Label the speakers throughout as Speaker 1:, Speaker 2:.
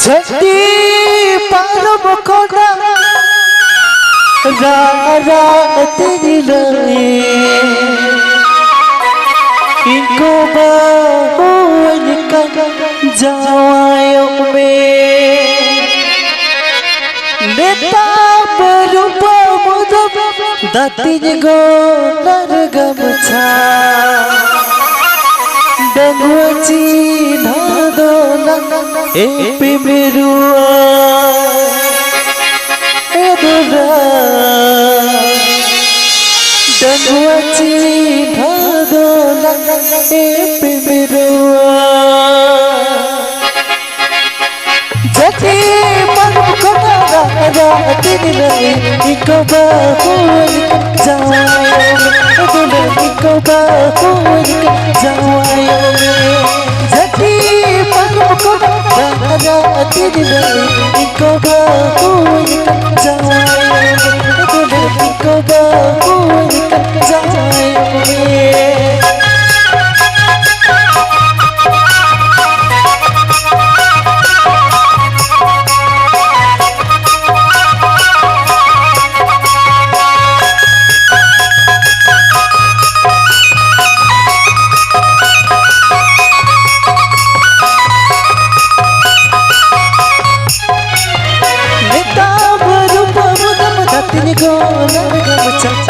Speaker 1: छठी परम कोना रात दिलाए इनको बाहुल का जावायों में नेता berupa mudab datin go nargam cha dangwaci nadona epi merua edura dangwaci nadona epi merua jadi malam kota रात दिलाए इको बाहुल जावायों में इको बाहुल जावायों में जटी पगम को रात दिलाए इको बाहुल जावायों में इको बाहुल जावायों में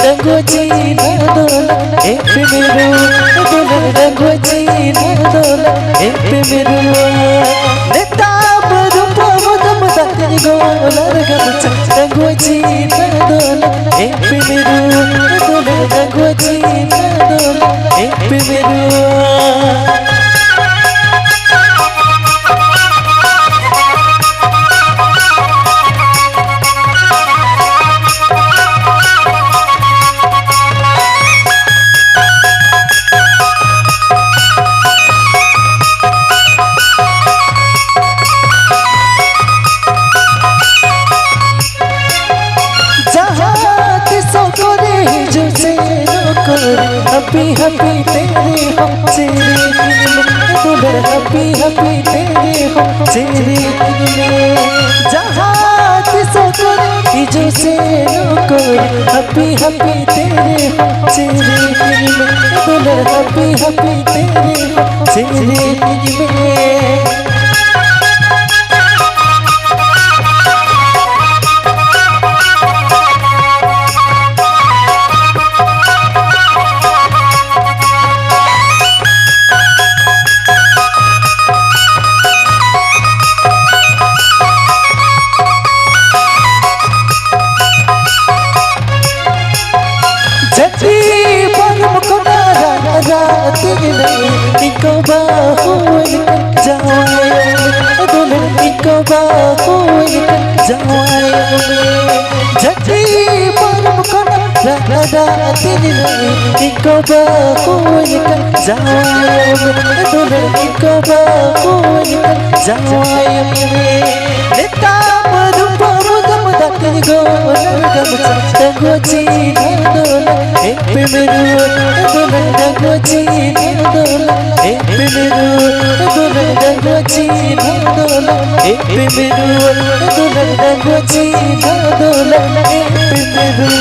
Speaker 1: dangwaci nadola epi merua dangwaci nadola epi merua neta berupa mudam datin gola ragam dangwaci nadola epi merua dangwaci nadola epi merua happy happy तेरे हम तेरे दुल्हन happy happy तेरे हम तेरे जहाँ किसो करे जो से कोई happy happy तेरे हम तेरे दुल्हन happy happy तेरे हम तेरे इको बाहुल जावायों में दुल्हन इको बाहुल जावायों में जटी परम कोना रात दिलाए इको बाहुल जावायों में दुल्हन इको बाहुल जावायों में नेता berupa mudam datin gola ragam dangwaci nadola epi merua dangwaci nadola epi merua dangwaci nadola epi merua dangwaci nadola epi merua